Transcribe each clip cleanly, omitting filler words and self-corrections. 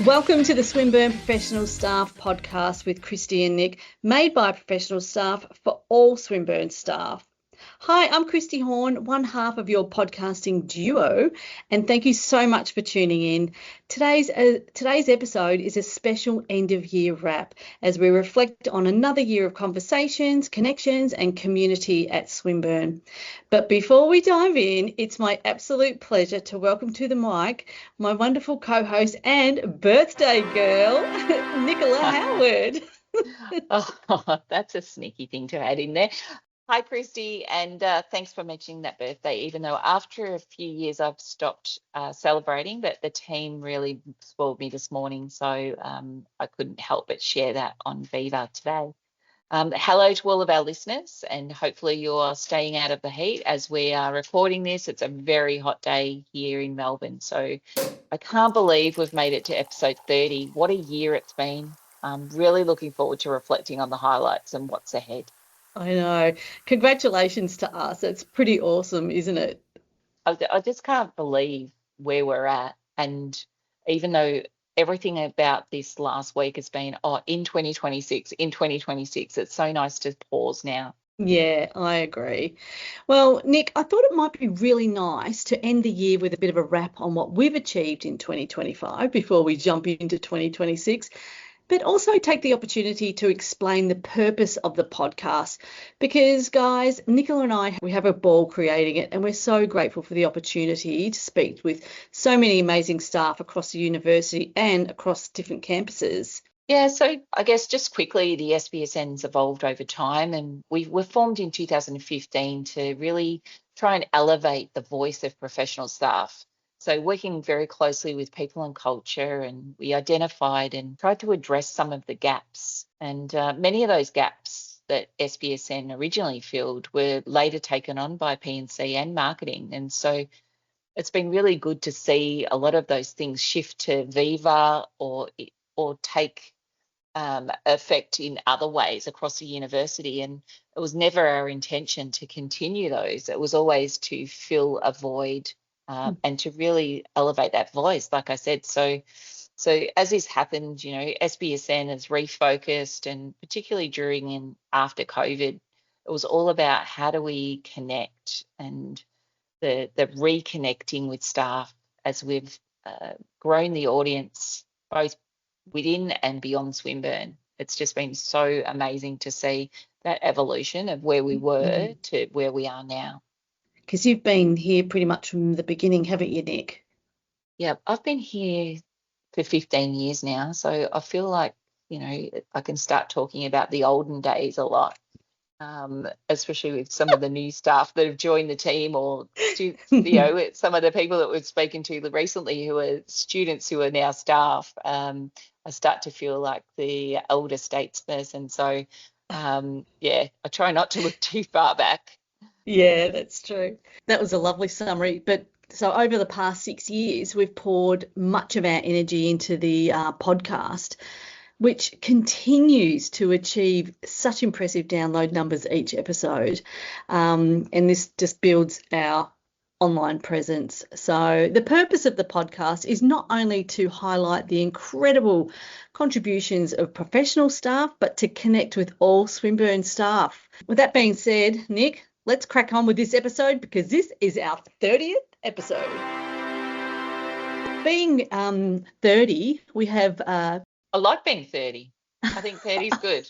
Welcome to the Swinburne Professional Staff podcast with Kristy and Nic, made by professional staff for all Swinburne staff. Hi, I'm Kristy Horn, one half of your podcasting duo, and thank you so much for tuning in. Today's episode is a special end-of-year wrap as we reflect on another year of conversations, connections, and community at Swinburne. But before we dive in, it's my absolute pleasure to welcome to the mic my wonderful co-host and birthday girl, Nicola Howard. Oh, that's a sneaky thing to add in there. Hi, Kristy, and thanks for mentioning that birthday, even though after a few years I've stopped celebrating, but the team really spoiled me this morning, so I couldn't help but share that on Viva today. Hello to all of our listeners, and hopefully you're staying out of the heat as we are recording this. It's a very hot day here in Melbourne, so I can't believe we've made it to episode 30. What a year it's been. I'm really looking forward to reflecting on the highlights and what's ahead. I know. Congratulations to us. It's pretty awesome, isn't it? I just can't believe where we're at. And even though everything about this last week has been, in 2026, it's so nice to pause now. Yeah, I agree. Well, Nic, I thought it might be really nice to end the year with a bit of a wrap on what we've achieved in 2025 before we jump into 2026. But also take the opportunity to explain the purpose of the podcast because, guys, Nicola and I, we have a ball creating it, and we're so grateful for the opportunity to speak with so many amazing staff across the university and across different campuses. Yeah, so I guess just quickly, the SPSN's evolved over time, and we were formed in 2015 to really try and elevate the voice of professional staff. So working very closely with people and culture, and we identified and tried to address some of the gaps. And many of those gaps that SPSN originally filled were later taken on by P&C and marketing. And so it's been really good to see a lot of those things shift to Viva or take effect in other ways across the university. And it was never our intention to continue those. It was always to fill a void. And to really elevate that voice, like I said. So as this happened, SPSN has refocused, and particularly during and after COVID, it was all about how do we connect and the reconnecting with staff as we've grown the audience both within and beyond Swinburne. It's just been so amazing to see that evolution of where we were to where we are now. Because you've been here pretty much from the beginning, haven't you, Nic? Yeah, I've been here for 15 years now, so I feel like, I can start talking about the olden days a lot, especially with some of the new staff that have joined the team or, some of the people that we've spoken to recently who are students who are now staff. I start to feel like the elder statesperson. So, I try not to look too far back. Yeah, that's true. That was a lovely summary. But so over the past 6 years, we've poured much of our energy into the podcast, which continues to achieve such impressive download numbers each episode. And this just builds our online presence. So the purpose of the podcast is not only to highlight the incredible contributions of professional staff, but to connect with all Swinburne staff. With that being said, Nic, let's crack on with this episode because this is our 30th episode. Being 30, we have... I like being 30. I think 30 is good.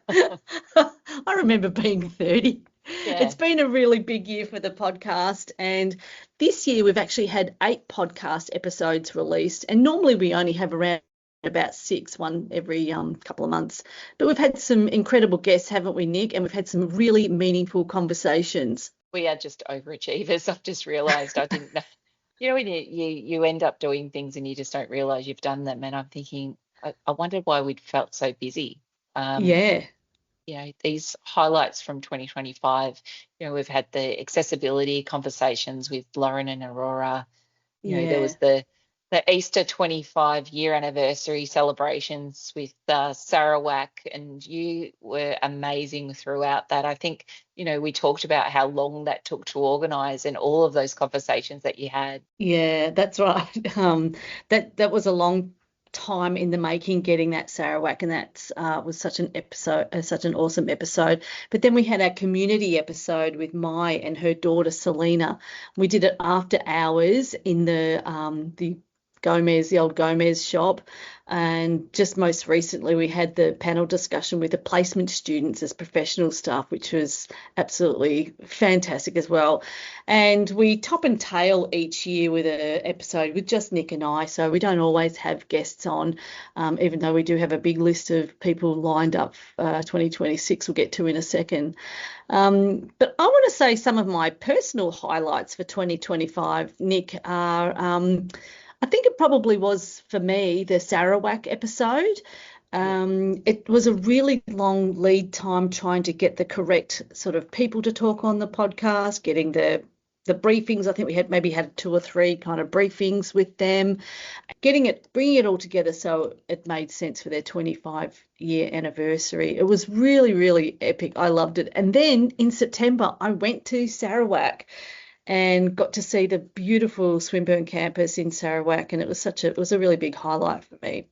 I remember being 30. Yeah. It's been a really big year for the podcast, and this year we've actually had 8 podcast episodes released, and normally we only have around about 6, one every couple of months. But we've had some incredible guests, haven't we, Nic? And we've had some really meaningful conversations. We are just overachievers. I've just realised I didn't know. When you end up doing things and you just don't realise you've done them. And I'm thinking, I wondered why we'd felt so busy. These highlights from 2025, we've had the accessibility conversations with Lauren and Aurora. There was the Easter 25 year anniversary celebrations with Sarawak, and you were amazing throughout that. I think, we talked about how long that took to organise and all of those conversations that you had. Yeah, that's right. That was a long time in the making getting that Sarawak, and that was such an episode, such an awesome episode. But then we had our community episode with Mai and her daughter Selena. We did it after hours in the old Gomez shop. And just most recently, we had the panel discussion with the placement students as professional staff, which was absolutely fantastic as well. And we top and tail each year with an episode with just Nick and I. So we don't always have guests on, even though we do have a big list of people lined up 2026 we'll get to in a second. But I want to say some of my personal highlights for 2025, Nick, are I think it probably was for me the Sarawak episode. It was a really long lead time trying to get the correct sort of people to talk on the podcast, getting the briefings. I think we had 2 or 3 kind of briefings with them, bringing it all together so it made sense for their 25-year anniversary. It was really, really epic. I loved it. And then in September, I went to Sarawak and got to see the beautiful Swinburne campus in Sarawak, and it was a really big highlight for me.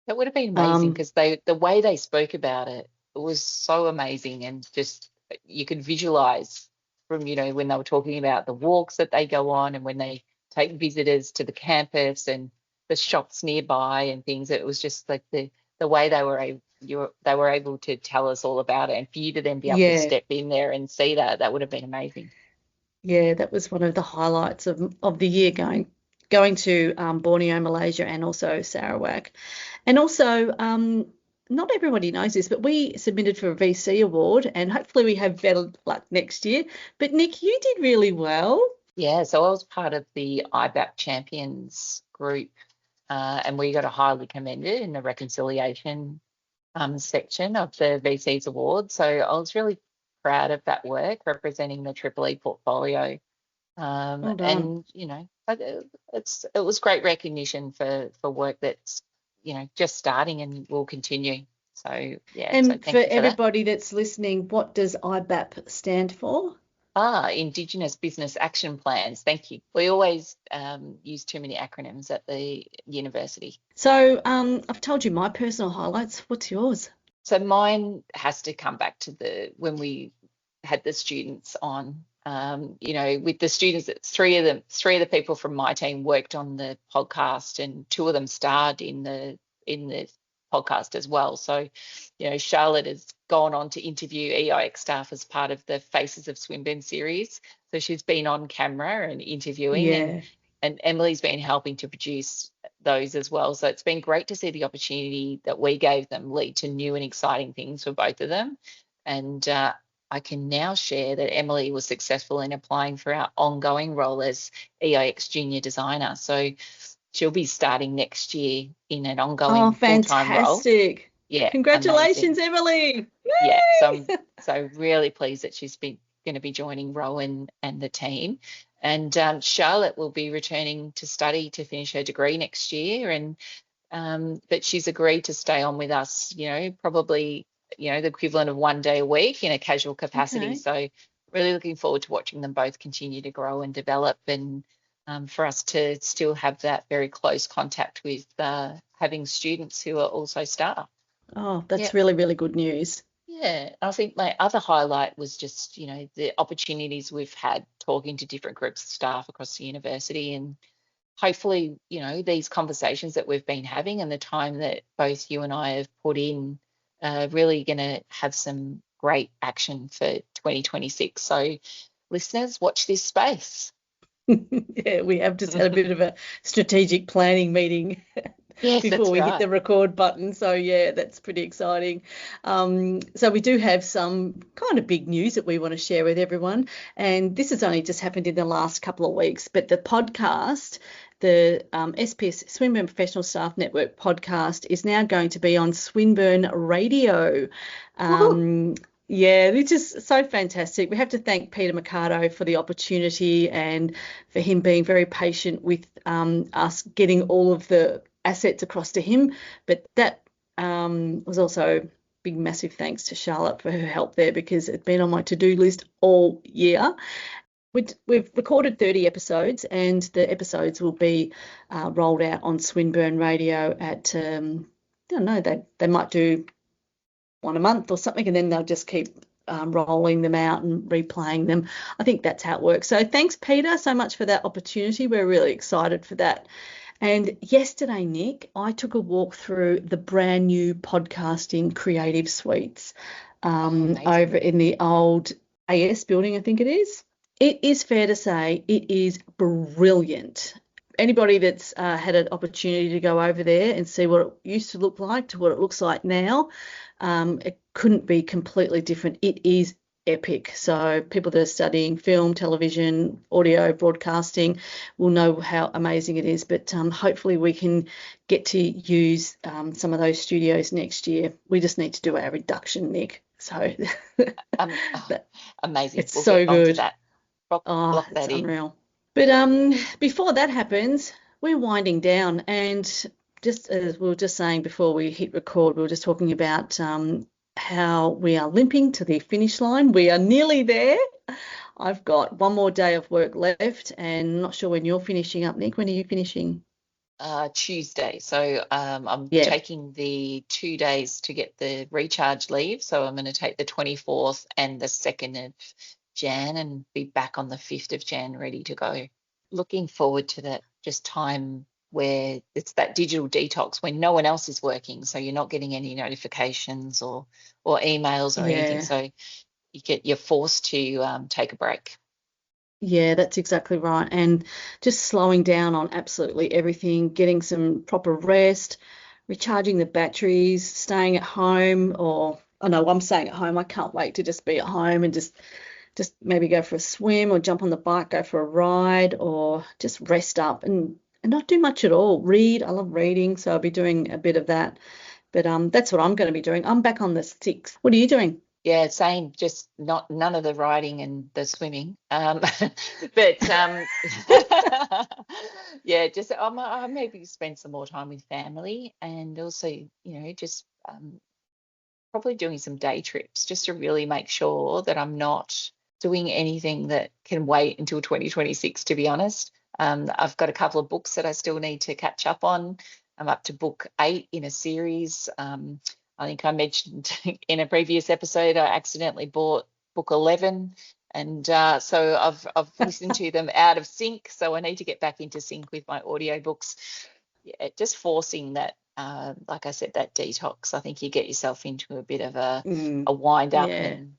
That would have been amazing because the way they spoke about it was so amazing, and just you could visualize from when they were talking about the walks that they go on and when they take visitors to the campus and the shops nearby and things. It was just like the way they were able to tell us all about it, and for you to then be able to step in there and see that would have been amazing. Yeah, that was one of the highlights of the year, going to Borneo, Malaysia, and also Sarawak. And also, not everybody knows this, but we submitted for a VC award, and hopefully we have better luck next year. But Nick, you did really well. Yeah, so I was part of the IBAP Champions group, and we got a highly commended in the reconciliation section of the VC's award. So I was really proud of that work representing the Triple E portfolio. Well done. And it was great recognition for work that's just starting and will continue. So yeah. And so for everybody that's listening, what does IBAP stand for? Indigenous Business Action Plans. Thank you. We always use too many acronyms at the university. So I've told you my personal highlights. What's yours? So mine has to come back to when we had the students on. With the students, three of the people from my team worked on the podcast, and 2 of them starred in the podcast as well. So, Charlotte has gone on to interview EIX staff as part of the Faces of Swinburne series. So she's been on camera and interviewing, and Emily's been helping to produce those as well. So it's been great to see the opportunity that we gave them lead to new and exciting things for both of them. And I can now share that Emily was successful in applying for our ongoing role as EIX junior designer. So she'll be starting next year in an ongoing full-time role. Fantastic. Yeah. Congratulations, amazing. Emily. Yay! Yeah. So really pleased that she's going to be joining Rowan and the team. And Charlotte will be returning to study to finish her degree next year. And but she's agreed to stay on with us, probably, the equivalent of 1 day a week in a casual capacity. Okay. So really looking forward to watching them both continue to grow and develop, and for us to still have that very close contact with having students who are also staff. Oh, that's really, really good news. Yeah, I think my other highlight was just, the opportunities we've had talking to different groups of staff across the university, and hopefully, these conversations that we've been having and the time that both you and I have put in really going to have some great action for 2026. So listeners, watch this space. Yeah, we have just had a bit of a strategic planning meeting before we hit the record button. So, yeah, that's pretty exciting. So we do have some kind of big news that we want to share with everyone. And this has only just happened in the last couple of weeks. But the podcast, the SPS Swinburne Professional Staff Network podcast, is now going to be on Swinburne Radio. Yeah, which is so fantastic. We have to thank Peter Mercado for the opportunity and for him being very patient with us getting all of the assets across to him. But that was also big, massive thanks to Charlotte for her help there, because it's been on my to-do list all year. We've recorded 30 episodes, and the episodes will be rolled out on Swinburne Radio at, I don't know, they might do one a month or something, and then they'll just keep rolling them out and replaying them. I think that's how it works. So thanks, Peter, so much for that opportunity. We're really excited for that. And yesterday, Nick, I took a walk through the brand new podcasting creative suites over in the old AS building, I think it is. It is fair to say it is brilliant. Anybody that's had an opportunity to go over there and see what it used to look like to what it looks like now, it couldn't be completely different. It is epic. So people that are studying film, television, audio, broadcasting will know how amazing it is. But hopefully we can get to use some of those studios next year. We just need to do our induction, Nick. So amazing. It's we'll so good. That. Block that it's in. Unreal. But before that happens, we're winding down, and just as we were just saying before we hit record, we were just talking about how we are limping to the finish line. We are nearly there. I've got one more day of work left, and not sure when you're finishing up, Nick. When are you finishing? Tuesday. So I'm taking the 2 days to get the recharge leave. So I'm going to take the 24th and the 2nd of Jan and be back on the 5th of Jan ready to go. Looking forward to that just time where it's that digital detox when no one else is working, so you're not getting any notifications or emails or anything, so you're forced to take a break. Yeah, that's exactly right. And just slowing down on absolutely everything, getting some proper rest, recharging the batteries, staying at home, or I'm staying at home. I can't wait to just be at home and just maybe go for a swim or jump on the bike, go for a ride, or just rest up and not do much at all. Read. I love reading, so I'll be doing a bit of that. But that's what I'm going to be doing. I'm back on the 6th. What are you doing? Yeah, same. Just none of the riding and the swimming. But yeah, just I maybe spend some more time with family, and also just probably doing some day trips just to really make sure that I'm not doing anything that can wait until 2026, to be honest. I've got a couple of books that I still need to catch up on. I'm up to book 8 in a series. I think I mentioned in a previous episode I accidentally bought book 11, and so I've listened to them out of sync, so I need to get back into sync with my audiobooks. Yeah, just forcing that, like I said, that detox. I think you get yourself into a bit of a wind up, and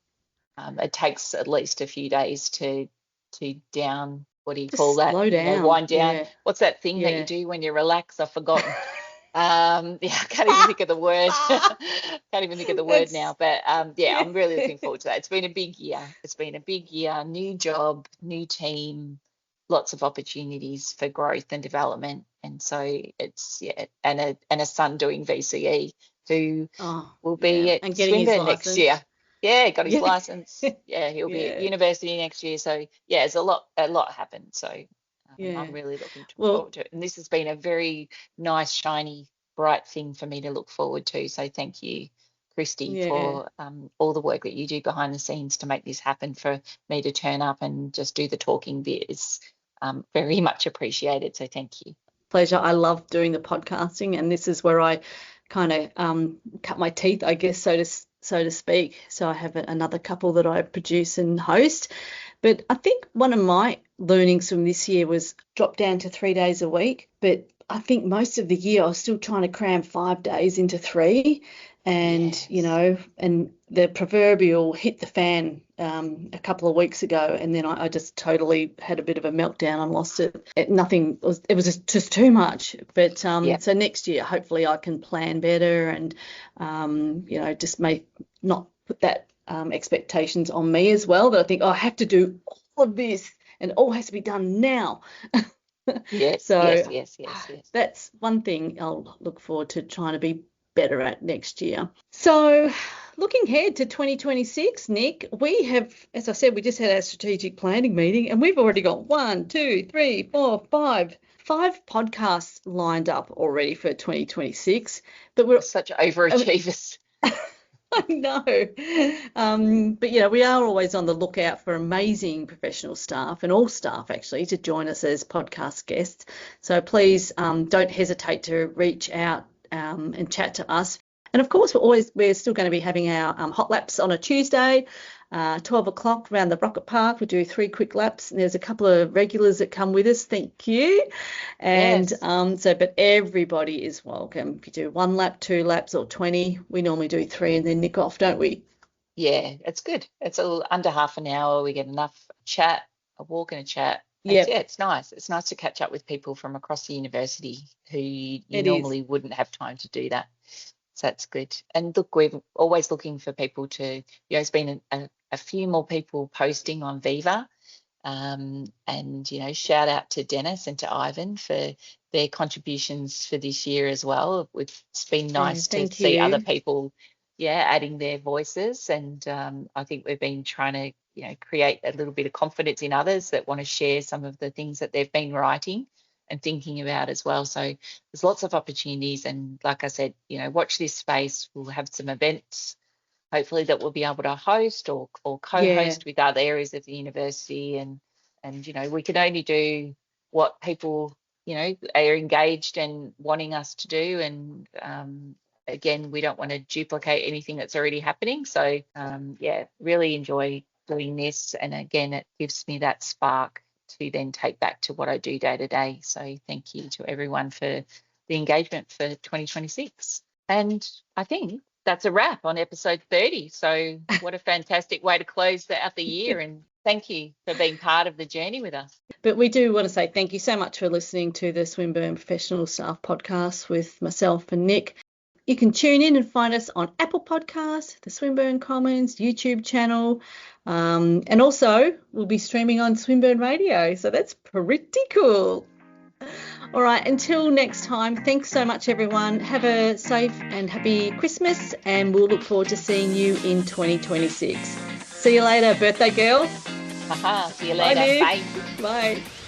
it takes at least a few days to down. What do you call that? Slow down. Wind down. Yeah. What's that thing that you do when you relax? I've forgotten. I can't even think of the word. Can't even think of the word now. But I'm really looking forward to that. It's been a big year. New job, new team, lots of opportunities for growth and development. And so it's and a son doing VCE who will be at Swinburne next year. Yeah, got his license. Yeah, he'll be at university next year. So there's a lot happened. So I'm really looking forward to it. And this has been a very nice, shiny, bright thing for me to look forward to. So thank you, Kristy, for all the work that you do behind the scenes to make this happen, for me to turn up and just do the talking bit is very much appreciated. So thank you. Pleasure. I love doing the podcasting, and this is where I kind of cut my teeth, I guess, so to speak. So I have another couple that I produce and host. But I think one of my learnings from this year was drop down to 3 days a week. But I think most of the year I was still trying to cram 5 days into 3. And, and the proverbial hit the fan a couple of weeks ago. And then I just totally had a bit of a meltdown and lost it. It was just too much. But so next year, hopefully I can plan better and, just not put that expectations on me as well, that I think I have to do all of this and it all has to be done now. Yes. That's one thing I'll look forward to trying to be better at next year. So looking ahead to 2026, Nick, we have, as I said, we just had our strategic planning meeting and we've already got 5 podcasts lined up already for 2026. But we're such overachievers. I know. But, we are always on the lookout for amazing professional staff, and all staff actually, to join us as podcast guests. So please don't hesitate to reach out and chat to us. And of course, we're still going to be having our hot laps on a Tuesday, 12 o'clock around the Rocket Park. We do 3 quick laps, and there's a couple of regulars that come with us. Thank you. And Yes. but everybody is welcome. If you do 1 lap, 2 laps, or 20, we normally do 3 and then nick off, don't we? Yeah, it's good. It's under half an hour. We get enough chat, a walk and a chat. Yep, It's nice. It's nice to catch up with people from across the university who you it is. normally wouldn't have time to do that. So that's good. And look, we're always looking for people to, there's been a few more people posting on Viva. And, shout out to Dennis and to Ivan for their contributions for this year as well. It's been nice to Thank see other you. people, adding their voices. And I think we've been trying to, create a little bit of confidence in others that want to share some of the things that they've been writing and thinking about as well. So there's lots of opportunities. And like I said, watch this space. We'll have some events, hopefully, that we'll be able to host or Yeah, co-host with other areas of the university. And we can only do what people, are engaged and wanting us to do. And again, we don't want to duplicate anything that's already happening. So really enjoy doing this. And again, it gives me that spark to then take back to what I do day to day. So thank you to everyone for the engagement for 2026. And I think that's a wrap on episode 30. So what a fantastic way to close out the year. And thank you for being part of the journey with us. but we do want to say thank you so much for listening to the Swinburne Professional Staff Podcast with myself and Nick. You can tune in and find us on Apple Podcasts, the Swinburne Commons YouTube channel, and also we'll be streaming on Swinburne Radio. So that's pretty cool. All right, until next time, thanks so much, everyone. Have a safe and happy Christmas, and we'll look forward to seeing you in 2026. See you later, birthday girl. See you later. Bye, Bye. Nick. Bye.